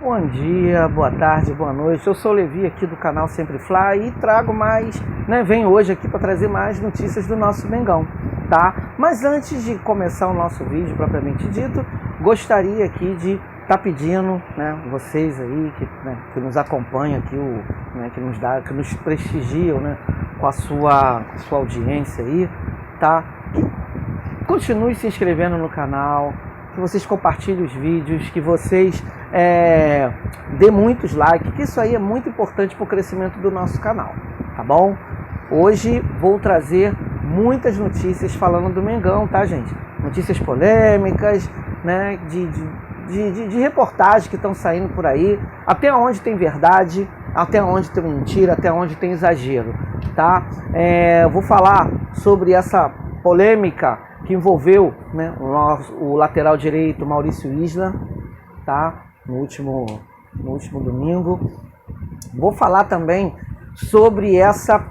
Bom dia, boa tarde, boa noite. Eu sou o Levi aqui do canal Sempre Fly e trago mais, venho hoje aqui para trazer mais notícias do nosso Mengão, tá? Mas antes de começar o nosso vídeo propriamente dito, gostaria aqui de estar pedindo, vocês aí que nos acompanham aqui, que nos prestigiam, com a sua audiência aí, tá? Que continue se inscrevendo no canal, que vocês compartilhem os vídeos, que vocês dê muitos likes, que isso aí é muito importante para o crescimento do nosso canal, tá bom? Hoje vou trazer muitas notícias falando do Mengão, tá, gente? Notícias polêmicas, de reportagens que estão saindo por aí, até onde tem verdade, até onde tem mentira, até onde tem exagero, tá? Vou falar sobre essa polêmica que envolveu o lateral direito Maurício Isla, tá? No último domingo. Vou falar também sobre essa,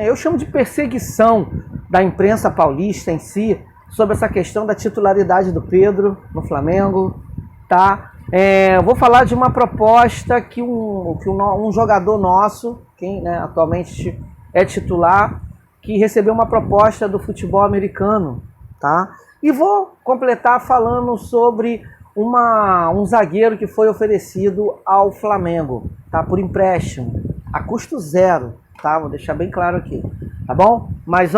eu chamo de perseguição da imprensa paulista em si, sobre essa questão da titularidade do Pedro no Flamengo, tá? Vou falar de uma proposta que um jogador nosso, quem atualmente é titular, que recebeu uma proposta do futebol americano, tá? E vou completar falando sobre um zagueiro que foi oferecido ao Flamengo, tá? Por empréstimo, a custo zero, tá? Vou deixar bem claro aqui, tá bom? Mas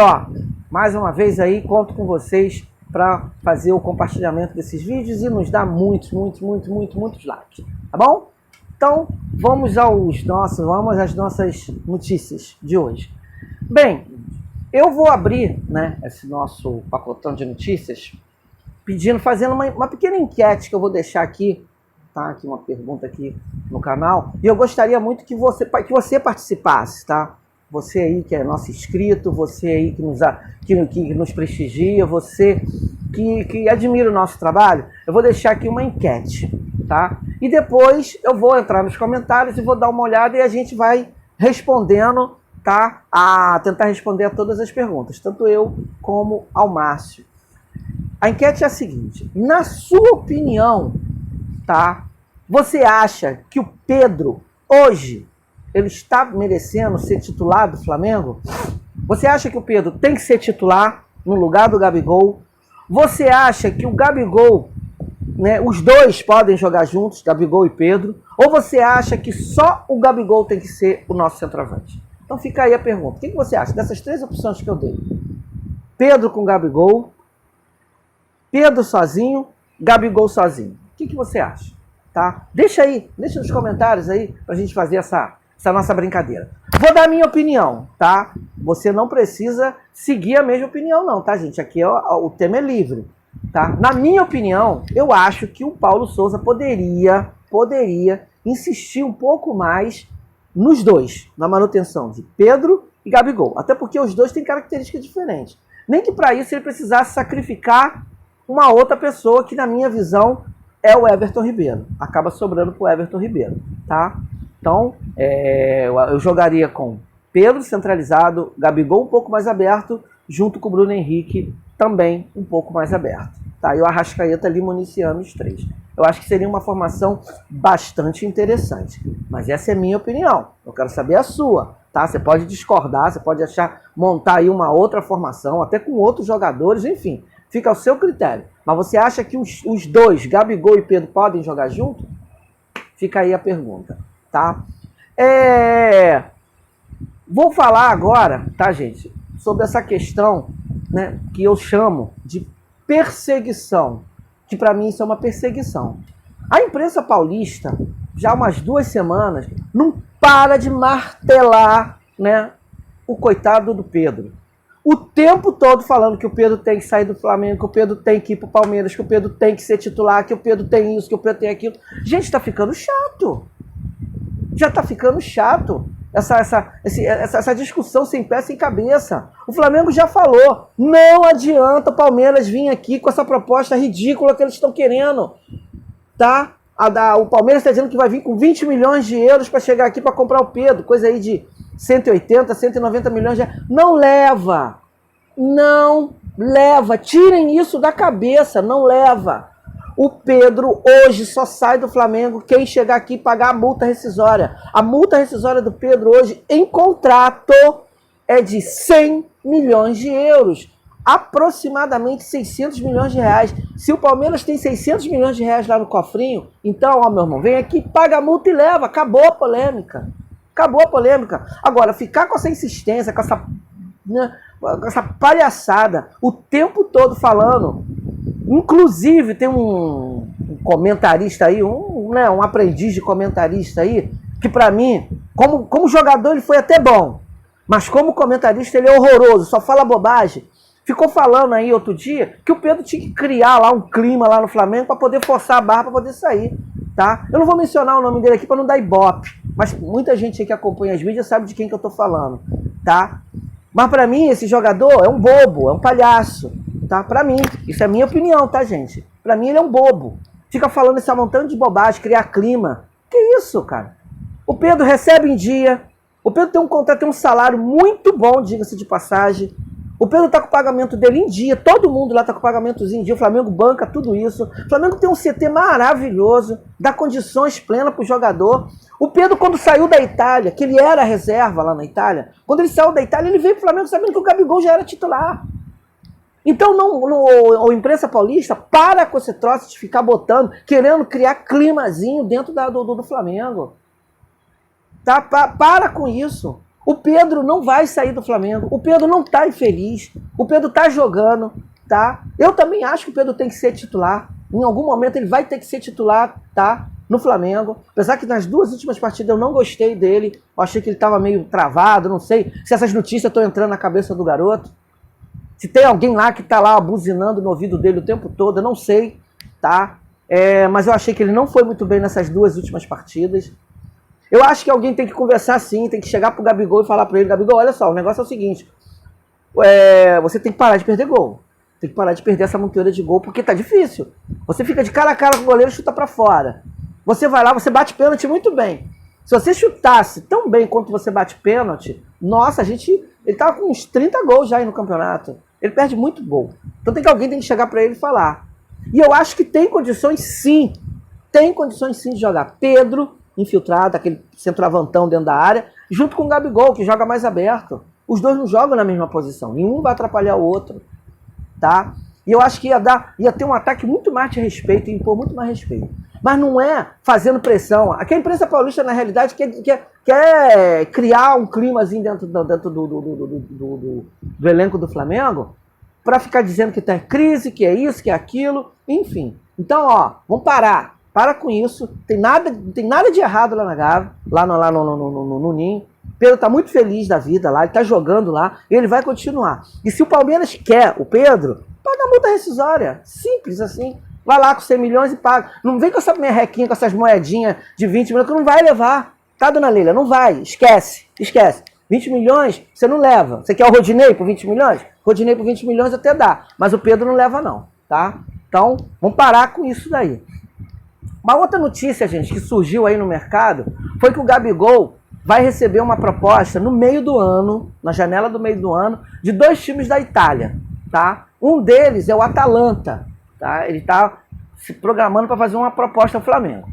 mais uma vez aí, conto com vocês para fazer o compartilhamento desses vídeos e nos dar muitos likes, tá bom? Então, vamos às nossas notícias de hoje. Bem, eu vou abrir, esse nosso pacotão de notícias fazendo uma pequena enquete que eu vou deixar aqui, tá? Aqui uma pergunta aqui no canal, e eu gostaria muito que você participasse, tá? Você aí que é nosso inscrito, você aí que nos prestigia, você que admira o nosso trabalho, eu vou deixar aqui uma enquete, tá? E depois eu vou entrar nos comentários e vou dar uma olhada e a gente vai respondendo, tá? A tentar responder a todas as perguntas, tanto eu como ao Márcio. A enquete é a seguinte: na sua opinião, tá? Você acha que o Pedro hoje ele está merecendo ser titular do Flamengo? Você acha que o Pedro tem que ser titular no lugar do Gabigol? Você acha que o Gabigol, os dois podem jogar juntos, Gabigol e Pedro? Ou você acha que só o Gabigol tem que ser o nosso centroavante? Então fica aí a pergunta. O que você acha dessas três opções que eu dei? Pedro com Gabigol, Pedro sozinho, Gabigol sozinho. O que você acha? Tá? Deixa nos comentários aí pra gente fazer essa nossa brincadeira. Vou dar a minha opinião, tá? Você não precisa seguir a mesma opinião não, tá, gente? Aqui o tema é livre, tá? Na minha opinião, eu acho que o Paulo Souza poderia insistir um pouco mais nos dois, na manutenção de Pedro e Gabigol. Até porque os dois têm características diferentes. Nem que para isso ele precisasse sacrificar uma outra pessoa que, na minha visão, é o Everton Ribeiro. Acaba sobrando pro Everton Ribeiro, tá? Então, eu jogaria com Pedro centralizado, Gabigol um pouco mais aberto, junto com o Bruno Henrique também um pouco mais aberto, tá? E o Arrascaeta ali municiando os três. Eu acho que seria uma formação bastante interessante. Mas essa é a minha opinião. Eu quero saber a sua, tá? Você pode discordar, você pode montar aí uma outra formação, até com outros jogadores, enfim. Fica ao seu critério. Mas você acha que os dois, Gabigol e Pedro, podem jogar junto? Fica aí a pergunta, tá? Vou falar agora, tá, gente, sobre essa questão, que eu chamo de perseguição. Que para mim isso é uma perseguição. A imprensa paulista, já há umas 2 semanas, não para de martelar, o coitado do Pedro. O tempo todo falando que o Pedro tem que sair do Flamengo, que o Pedro tem que ir pro Palmeiras, que o Pedro tem que ser titular, que o Pedro tem isso, que o Pedro tem aquilo. Gente, tá ficando chato. Já tá ficando chato. Essa discussão sem pé, sem cabeça. O Flamengo já falou. Não adianta o Palmeiras vir aqui com essa proposta ridícula que eles estão querendo. Tá? O Palmeiras está dizendo que vai vir com 20 milhões de euros para chegar aqui para comprar o Pedro. Coisa aí de 180, 190 milhões de reais. Não leva. Não leva. Tirem isso da cabeça. Não leva. O Pedro hoje só sai do Flamengo quem chegar aqui e pagar a multa rescisória. A multa rescisória do Pedro hoje, em contrato, é de 100 milhões de euros. Aproximadamente 600 milhões de reais. Se o Palmeiras tem 600 milhões de reais lá no cofrinho, então, ó, meu irmão, vem aqui, paga a multa e leva. Acabou a polêmica. Acabou a polêmica. Agora, ficar com essa insistência, com essa, né, com essa palhaçada o tempo todo falando. Inclusive, tem um comentarista aí, um aprendiz de comentarista aí, que pra mim, como jogador ele foi até bom, mas como comentarista ele é horroroso, só fala bobagem. Ficou falando aí outro dia que o Pedro tinha que criar lá um clima lá no Flamengo para poder forçar a barra para poder sair, tá? Eu não vou mencionar o nome dele aqui para não dar ibope, mas muita gente aí que acompanha as mídias sabe de quem que eu tô falando, tá? Mas pra mim esse jogador é um bobo, é um palhaço, tá? Pra mim, isso é minha opinião, tá, gente? Pra mim ele é um bobo. Fica falando esse montão de bobagem, criar clima. Que isso, cara? O Pedro recebe em dia, o Pedro tem um contrato, tem um salário muito bom, diga-se de passagem. O Pedro tá com o pagamento dele em dia, todo mundo lá tá com o pagamentozinho em dia, o Flamengo banca tudo isso. O Flamengo tem um CT maravilhoso, dá condições plenas pro jogador. O Pedro, quando saiu da Itália, que ele era reserva lá na Itália, quando ele saiu da Itália, ele veio pro Flamengo sabendo que o Gabigol já era titular. Então, a imprensa paulista, para com esse troço de ficar botando, querendo criar climazinho dentro do Flamengo. Tá? Para com isso. O Pedro não vai sair do Flamengo. O Pedro não tá infeliz. O Pedro tá jogando, tá? Eu também acho que o Pedro tem que ser titular. Em algum momento ele vai ter que ser titular, tá? No Flamengo. Apesar que nas duas últimas partidas eu não gostei dele. Eu achei que ele tava meio travado, não sei se essas notícias estão entrando na cabeça do garoto. Se tem alguém lá que tá lá buzinando no ouvido dele o tempo todo, eu não sei, tá? Mas eu achei que ele não foi muito bem nessas duas últimas partidas. Eu acho que alguém tem que conversar sim, tem que chegar pro Gabigol e falar pra ele, Gabigol, olha só, o negócio é o seguinte, você tem que parar de perder gol. Tem que parar de perder essa monteira de gol, porque tá difícil. Você fica de cara a cara com o goleiro e chuta pra fora. Você vai lá, você bate pênalti muito bem. Se você chutasse tão bem quanto você bate pênalti, nossa, ele tava com uns 30 gols já aí no campeonato. Ele perde muito gol. Então alguém tem que chegar pra ele e falar. E eu acho que tem condições sim de jogar. Pedro, infiltrado, aquele centroavantão dentro da área, junto com o Gabigol, que joga mais aberto. Os dois não jogam na mesma posição. Nenhum vai atrapalhar o outro. Tá? E eu acho que ia ter um ataque muito mais de respeito, e impor muito mais respeito. Mas não é fazendo pressão. Aqui a imprensa paulista, na realidade, quer criar um climazinho dentro do elenco do Flamengo para ficar dizendo que tá em crise, que é isso, que é aquilo, enfim. Então, ó, vamos parar. Para com isso. Tem nada de errado lá na Gávea, lá no Ninho. Pedro tá muito feliz da vida lá, ele tá jogando lá, e ele vai continuar. E se o Palmeiras quer o Pedro, paga a multa rescisória. Simples assim. Vai lá com 100 milhões e paga. Não vem com essa merrequinha, com essas moedinhas de 20 milhões, que não vai levar. Tá, dona Leila? Não vai. Esquece. 20 milhões, você não leva. Você quer o Rodinei por 20 milhões? Rodinei por 20 milhões até dá. Mas o Pedro não leva não, tá? Então, vamos parar com isso daí. Uma outra notícia, gente, que surgiu aí no mercado, foi que o Gabigol vai receber uma proposta no meio do ano, na janela do meio do ano, de 2 times da Itália, tá? Um deles é o Atalanta, tá? Ele está se programando para fazer uma proposta ao Flamengo.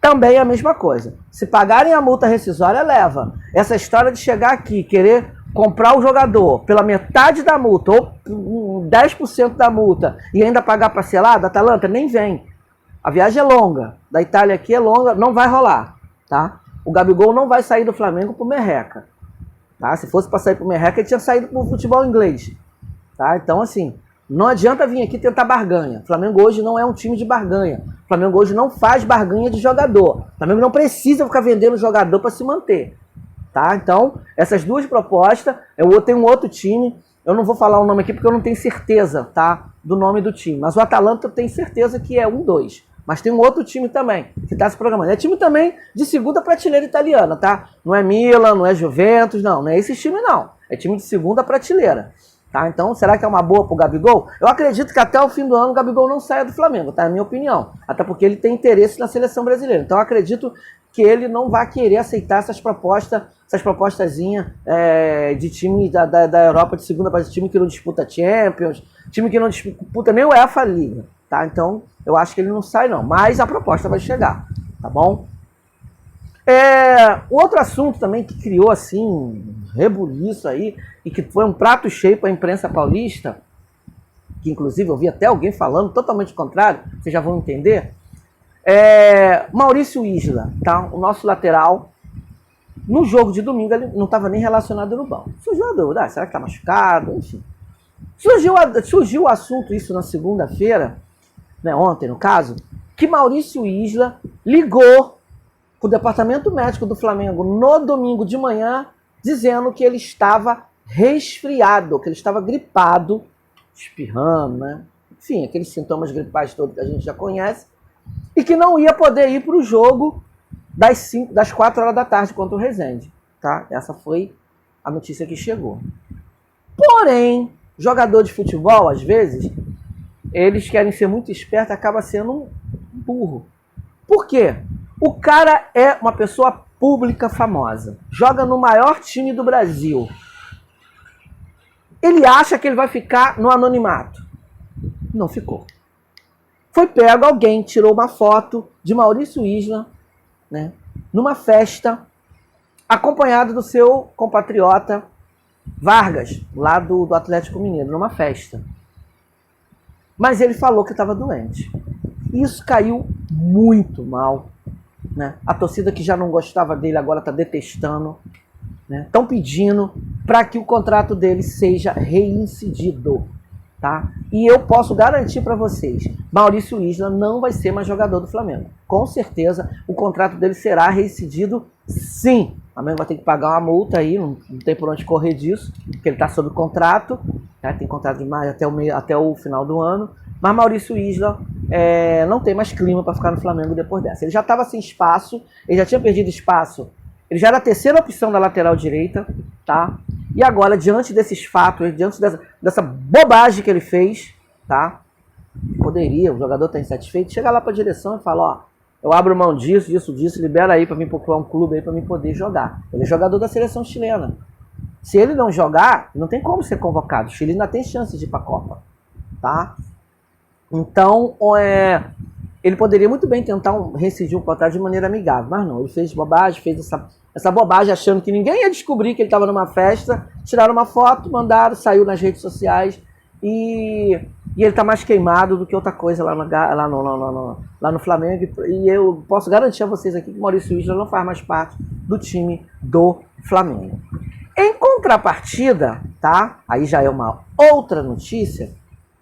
Também é a mesma coisa. Se pagarem a multa rescisória, leva. Essa história de chegar aqui, querer comprar o jogador pela metade da multa, ou 10% da multa, e ainda pagar parcelado, Atalanta, nem vem. A viagem é longa, da Itália aqui é longa, não vai rolar, tá? O Gabigol não vai sair do Flamengo pro merreca, tá? Se fosse para sair pro merreca, ele tinha saído pro futebol inglês, tá? Então, assim, não adianta vir aqui tentar barganha. O Flamengo hoje não é um time de barganha. O Flamengo hoje não faz barganha de jogador. O Flamengo não precisa ficar vendendo jogador para se manter, tá? Então, essas duas propostas, eu tenho um outro time, eu não vou falar o nome aqui porque eu não tenho certeza, tá? Do nome do time, mas o Atalanta eu tenho certeza que é 1-2. Mas tem um outro time também, que está se programando. É time também de segunda prateleira italiana, tá? Não é Milan, não é Juventus, não é esse time não. É time de segunda prateleira, tá? Então, será que é uma boa pro Gabigol? Eu acredito que até o fim do ano o Gabigol não saia do Flamengo, tá? É a minha opinião. Até porque ele tem interesse na seleção brasileira. Então, eu acredito que ele não vai querer aceitar essas propostazinhas de time da Europa de segunda, para time que não disputa Champions, time que não disputa nem o UEFA Liga. tá? Então, eu acho que ele não sai não, mas a proposta vai chegar, tá bom? Outro assunto também que criou, assim, um rebuliço aí, e que foi um prato cheio para a imprensa paulista, que inclusive eu vi até alguém falando totalmente o contrário, vocês já vão entender, Maurício Isla, tá? O nosso lateral, no jogo de domingo ele não estava nem relacionado no banco. Surgiu a dúvida, será que está machucado? Enfim. Surgiu o assunto, isso na segunda-feira, né, ontem no caso, que Maurício Isla ligou para o departamento médico do Flamengo no domingo de manhã, dizendo que ele estava resfriado, que ele estava gripado, espirrando, né? Enfim, aqueles sintomas gripais todos que a gente já conhece, e que não ia poder ir para o jogo das 4 horas da tarde contra o Resende, tá? Essa foi a notícia que chegou. Porém, jogador de futebol, às vezes, eles querem ser muito espertos e acaba sendo um burro. Por quê? O cara é uma pessoa pública famosa, joga no maior time do Brasil. Ele acha que ele vai ficar no anonimato. Não ficou. Foi pego, alguém tirou uma foto de Maurício Isla, né, numa festa, acompanhado do seu compatriota Vargas, lá do Atlético Mineiro, numa festa. Mas ele falou que estava doente. Isso caiu muito mal, né? A torcida que já não gostava dele agora está detestando, né? Estão pedindo para que o contrato dele seja reincidido, tá? E eu posso garantir para vocês, Maurício Isla não vai ser mais jogador do Flamengo. Com certeza o contrato dele será reincidido, sim. O Flamengo vai ter que pagar uma multa aí, não tem por onde correr disso, porque ele está sob contrato, né? Tem contrato de mais até o final do ano. Mas Maurício Isla não tem mais clima para ficar no Flamengo depois dessa. Ele já estava sem espaço, ele já tinha perdido espaço, ele já era a terceira opção da lateral direita, tá? E agora, diante desses fatos, diante dessa bobagem que ele fez, tá? Poderia, o jogador está insatisfeito, chegar lá para a direção e falar, ó, eu abro mão disso, libera aí para mim procurar um clube aí para mim poder jogar. Ele é jogador da seleção chilena. Se ele não jogar, não tem como ser convocado. O Chile ainda tem chance de ir para a Copa, tá? Então, ele poderia muito bem tentar rescindir um contrato de maneira amigável, mas não, ele fez bobagem, fez essa bobagem achando que ninguém ia descobrir que ele estava numa festa, tiraram uma foto, mandaram, saiu nas redes sociais e ele está mais queimado do que outra coisa lá no Flamengo. E eu posso garantir a vocês aqui que Maurício Isla não faz mais parte do time do Flamengo. Em contrapartida, tá? Aí já é uma outra notícia,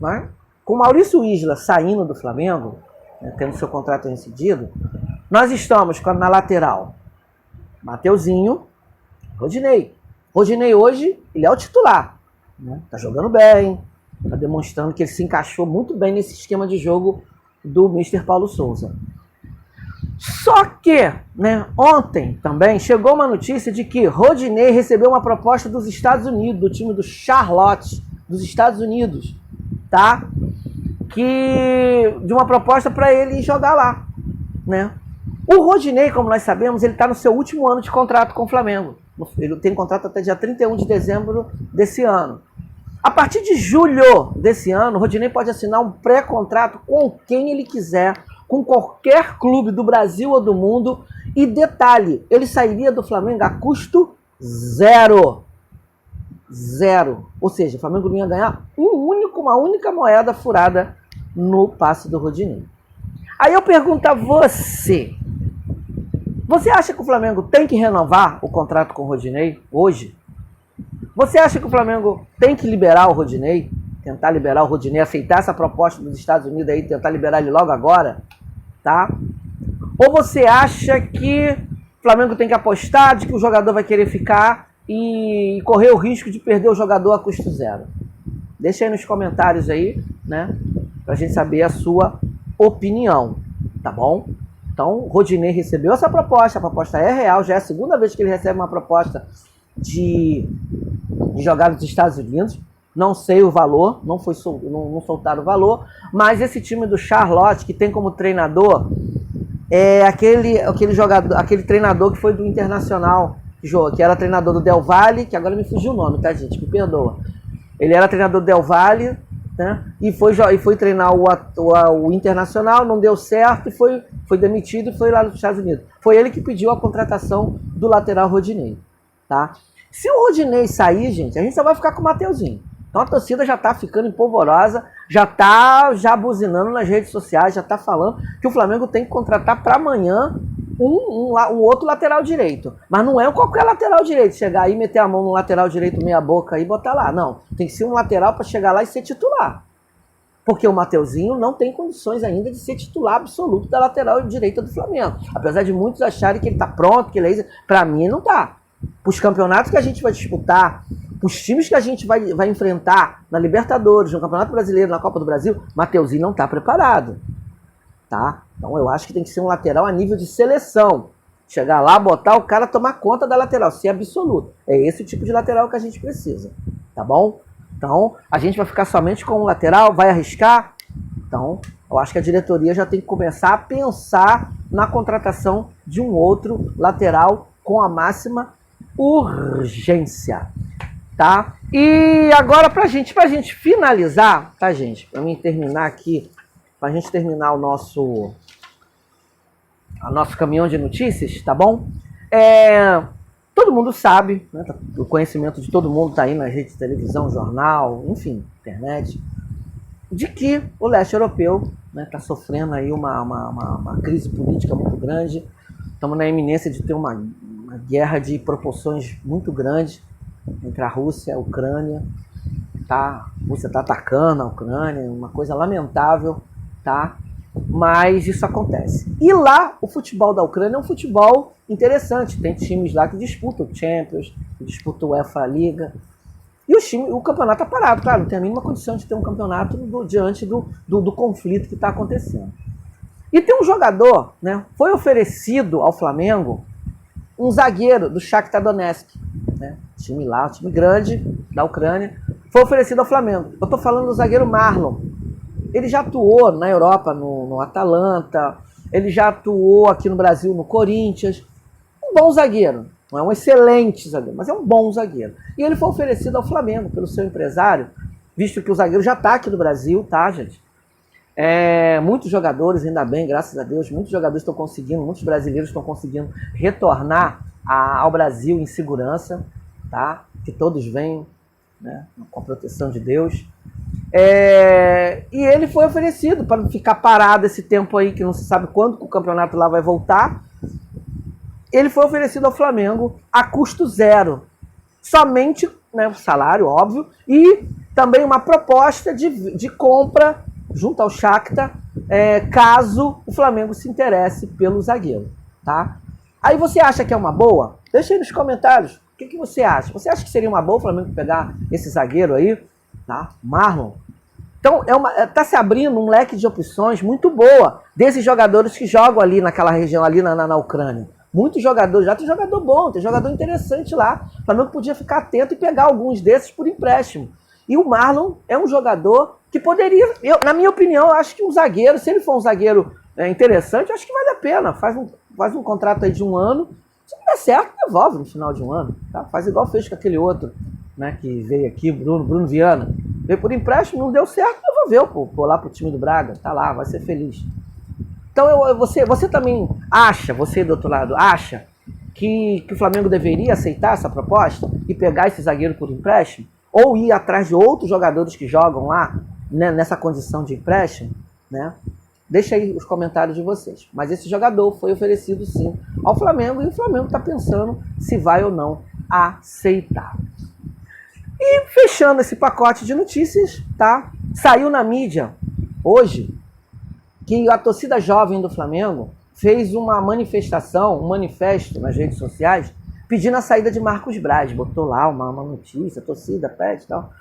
né? Com Maurício Isla saindo do Flamengo, né, tendo seu contrato rescindido, nós estamos na lateral Mateuzinho, Rodinei. Rodinei hoje, ele é o titular, né? Tá jogando bem, tá demonstrando que ele se encaixou muito bem nesse esquema de jogo do Mr. Paulo Souza. Só que, né, ontem também chegou uma notícia de que Rodinei recebeu uma proposta dos Estados Unidos, do time do Charlotte, dos Estados Unidos, tá? De uma proposta para ele jogar lá, né? O Rodinei, como nós sabemos, ele está no seu último ano de contrato com o Flamengo. Ele tem contrato até dia 31 de dezembro desse ano. A partir de julho desse ano, o Rodinei pode assinar um pré-contrato com quem ele quiser, com qualquer clube do Brasil ou do mundo. E detalhe, ele sairia do Flamengo a custo zero. Zero. Ou seja, o Flamengo não ia ganhar uma única moeda furada no passe do Rodinei. Aí eu pergunto a você, você acha que o Flamengo tem que renovar o contrato com o Rodinei hoje? Você acha que o Flamengo tem que liberar o Rodinei? Tentar liberar o Rodinei, aceitar essa proposta dos Estados Unidos aí, tentar liberar ele logo agora? Tá? Ou você acha que o Flamengo tem que apostar de que o jogador vai querer ficar e correr o risco de perder o jogador a custo zero? Deixa aí nos comentários aí, né? Pra gente saber a sua opinião, tá bom? Então, o Rodinei recebeu essa proposta, a proposta é real, já é a segunda vez que ele recebe uma proposta de jogar nos Estados Unidos. Não sei o valor, não soltaram o valor, mas esse time do Charlotte, que tem como treinador, aquele treinador que foi do Internacional, que era treinador do Del Valle, que agora me fugiu o nome, tá, gente? Me perdoa. Ele era treinador do Del Valle, né? E foi treinar o Internacional, não deu certo, e foi demitido e foi lá nos Estados Unidos. Foi ele que pediu a contratação do lateral Rodinei, tá? Se o Rodinei sair, gente, a gente só vai ficar com o Mateuzinho. Então a torcida já tá ficando empolvorosa, já tá buzinando nas redes sociais, já tá falando que o Flamengo tem que contratar para amanhã um outro lateral direito. Mas não é qualquer lateral direito, chegar aí, meter a mão no lateral direito meia boca e botar lá. Não, tem que ser um lateral para chegar lá e ser titular. Porque o Mateuzinho não tem condições ainda de ser titular absoluto da lateral direita do Flamengo. Apesar de muitos acharem que ele tá pronto, que ele é... Para mim não tá. Os campeonatos que a gente vai disputar, os times que a gente vai enfrentar na Libertadores, no Campeonato Brasileiro, na Copa do Brasil, Mateuzinho não tá preparado. Tá? Então eu acho que tem que ser um lateral a nível de seleção. Chegar lá, botar o cara, tomar conta da lateral, ser absoluto. É esse o tipo de lateral que a gente precisa. Tá bom? Então, a gente vai ficar somente com um lateral, vai arriscar? Então, eu acho que a diretoria já tem que começar a pensar na contratação de um outro lateral com a máxima urgência. Tá? E agora, pra gente finalizar, tá, gente? Pra mim terminar aqui, pra gente terminar o nosso caminhão de notícias, tá bom? Todo mundo sabe, né, o conhecimento de todo mundo tá aí nas redes de televisão, jornal, enfim, internet, de que o leste europeu, né, tá sofrendo aí uma crise política muito grande. Estamos na iminência de ter uma guerra de proporções muito grandes entre a Rússia e a Ucrânia. Tá? A Rússia está atacando a Ucrânia, uma coisa lamentável, tá? Mas isso acontece. E lá, o futebol da Ucrânia é um futebol interessante. Tem times lá que disputam o Champions, que disputam o UEFA Liga. E o campeonato está parado, claro, não tem a mínima condição de ter um campeonato diante do conflito que está acontecendo. E tem um jogador, né? Foi oferecido ao Flamengo um zagueiro do Shakhtar Donetsk, né? Time lá, um time grande da Ucrânia. Foi oferecido ao Flamengo. Eu estou falando do zagueiro Marlon. Ele já atuou na Europa, no Atalanta. Ele já atuou aqui no Brasil, no Corinthians. Um bom zagueiro. Não é um excelente zagueiro, mas é um bom zagueiro. E ele foi oferecido ao Flamengo pelo seu empresário, visto que o zagueiro já está aqui no Brasil, tá, gente? Muitos jogadores, ainda bem, graças a Deus, muitos jogadores estão conseguindo, muitos brasileiros estão conseguindo retornar ao Brasil em segurança, tá? Que todos venham, né, com a proteção de Deus. E ele foi oferecido para não ficar parado esse tempo aí, que não se sabe quando o campeonato lá vai voltar. Ele foi oferecido ao Flamengo a custo zero. Somente, né, salário, óbvio, e também uma proposta de compra junto ao Shakhtar, caso o Flamengo se interesse pelo zagueiro, tá? Aí você acha que é uma boa? Deixa aí nos comentários. O que você acha? Você acha que seria uma boa o Flamengo pegar esse zagueiro aí, tá? Marlon? Então, tá se abrindo um leque de opções muito boa desses jogadores que jogam ali naquela região, ali na Ucrânia. Muitos jogadores, já tem jogador bom, tem jogador interessante lá. O Flamengo podia ficar atento e pegar alguns desses por empréstimo. E o Marlon é um jogador que poderia, na minha opinião, eu acho que um zagueiro, se ele for um zagueiro interessante, eu acho que vale a pena. Faz um contrato aí de 1 ano. Se não der certo, devolve no final de 1 ano. Tá? Faz igual fez com aquele outro, né, que veio aqui, Bruno Viana. Veio por empréstimo, não deu certo, devolveu lá pro time do Braga. Tá lá, vai ser feliz. Então você também acha, você do outro lado, acha que o Flamengo deveria aceitar essa proposta e pegar esse zagueiro por empréstimo? Ou ir atrás de outros jogadores que jogam lá, né, nessa condição de empréstimo? Né? Deixa aí os comentários de vocês. Mas esse jogador foi oferecido sim ao Flamengo e o Flamengo está pensando se vai ou não aceitar. E fechando esse pacote de notícias, tá? Saiu na mídia hoje que a torcida jovem do Flamengo fez uma manifestação, um manifesto nas redes sociais, pedindo a saída de Marcos Braz. Botou lá uma notícia, torcida, pede e tal.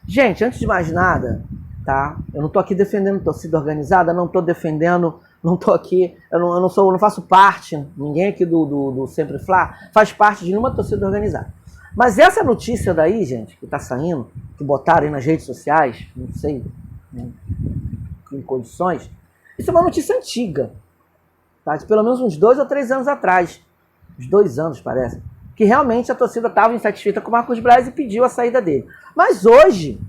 Gente, antes de mais nada, tá? Eu não tô aqui defendendo torcida organizada, não tô defendendo, não tô aqui, eu não faço parte, ninguém aqui do Sempre Flá faz parte de nenhuma torcida organizada. Mas essa notícia daí, gente, que tá saindo, que botaram aí nas redes sociais, não sei, né, em condições, isso é uma notícia antiga, tá? De pelo menos uns 2 ou 3 anos atrás. Uns 2 anos, parece. Que realmente a torcida estava insatisfeita com o Marcos Braz e pediu a saída dele. Mas hoje,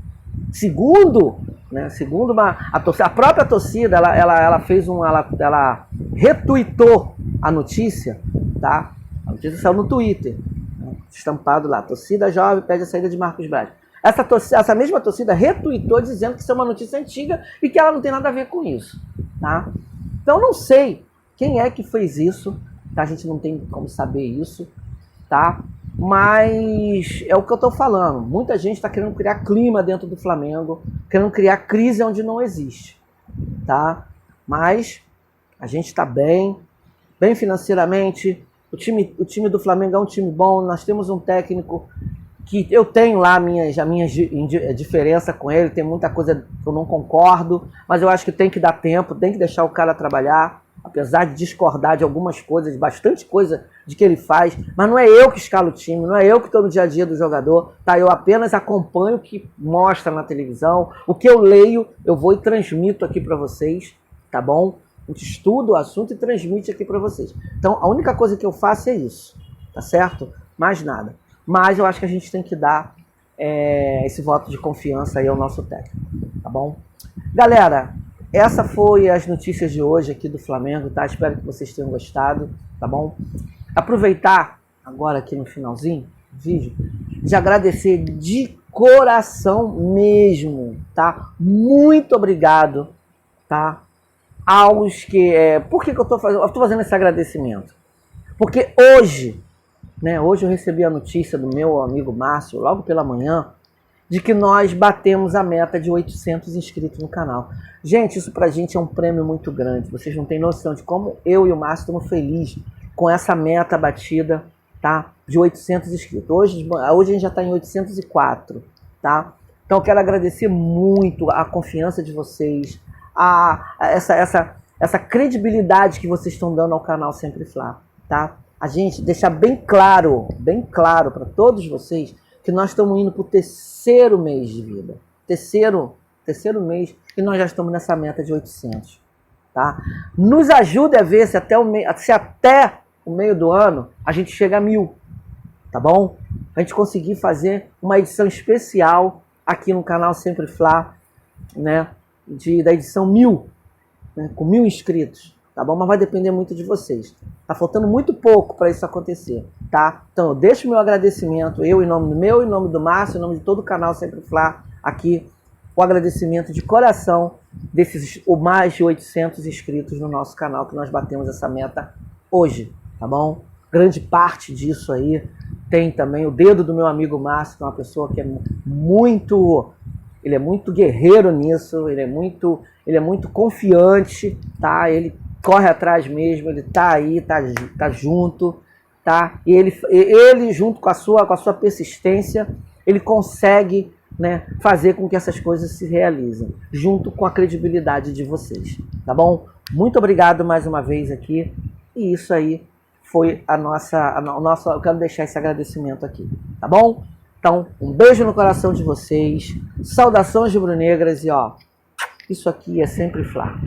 Segundo, né, segundo a própria torcida, ela fez ela retuitou a notícia, tá? A notícia saiu no Twitter, né, estampado lá, torcida jovem pede a saída de Marcos Braz. Essa mesma torcida retuitou dizendo que isso é uma notícia antiga e que ela não tem nada a ver com isso, tá? Então não sei quem é que fez isso, tá? A gente não tem como saber isso, tá? Mas é o que eu tô falando. Muita gente está querendo criar clima dentro do Flamengo, querendo criar crise onde não existe, tá? Mas a gente está bem financeiramente. O time do Flamengo é um time bom. Nós temos um técnico que eu tenho lá a minha diferença com ele. Tem muita coisa que eu não concordo, mas eu acho que tem que dar tempo, tem que deixar o cara trabalhar. Apesar de discordar de algumas coisas, de bastante coisa de que ele faz, mas não é eu que escalo o time, não é eu que estou no dia a dia do jogador, tá? Eu apenas acompanho o que mostra na televisão, o que eu leio, eu vou e transmito aqui para vocês, tá bom? A gente estuda o assunto e transmite aqui para vocês. Então, a única coisa que eu faço é isso, tá certo? Mais nada. Mas eu acho que a gente tem que dar esse voto de confiança aí ao nosso técnico, tá bom? Galera, essa foi as notícias de hoje aqui do Flamengo, tá? Espero que vocês tenham gostado, tá bom? Aproveitar agora aqui no finalzinho do vídeo, de agradecer de coração mesmo, tá? Muito obrigado, tá? Aos que... Por que eu tô fazendo esse agradecimento? Porque hoje, né? Hoje eu recebi a notícia do meu amigo Márcio, logo pela manhã, de que nós batemos a meta de 800 inscritos no canal. Gente, isso pra gente é um prêmio muito grande. Vocês não têm noção de como eu e o Márcio estamos felizes com essa meta batida, tá? De 800 inscritos. Hoje a gente já está em 804, tá? Então eu quero agradecer muito a confiança de vocês, essa credibilidade que vocês estão dando ao canal Sempre Fla, tá? A gente deixar bem claro para todos vocês que nós estamos indo para o terceiro mês de vida. Terceiro mês e nós já estamos nessa meta de 800. Tá? Nos ajude a ver se até o meio do ano a gente chega a 1000. Tá bom? A gente conseguir fazer uma edição especial aqui no canal Sempre Fla, né? Da edição 1000, né? Com 1000 inscritos. Tá bom? Mas vai depender muito de vocês. Tá faltando muito pouco para isso acontecer, tá? Então eu deixo o meu agradecimento, em nome do Márcio, em nome de todo o canal Sempre Fla, aqui, o agradecimento de coração desses mais de 800 inscritos no nosso canal, que nós batemos essa meta hoje, tá bom? Grande parte disso aí tem também o dedo do meu amigo Márcio, que é uma pessoa que ele é muito guerreiro nisso, ele é muito confiante, tá? Ele corre atrás mesmo, ele tá aí, tá junto, tá? E ele junto com a sua persistência, ele consegue, né, fazer com que essas coisas se realizem, junto com a credibilidade de vocês, tá bom? Muito obrigado mais uma vez aqui, e isso aí foi eu quero deixar esse agradecimento aqui, tá bom? Então, um beijo no coração de vocês, saudações rubro-negras e ó, isso aqui é Sempre Fla.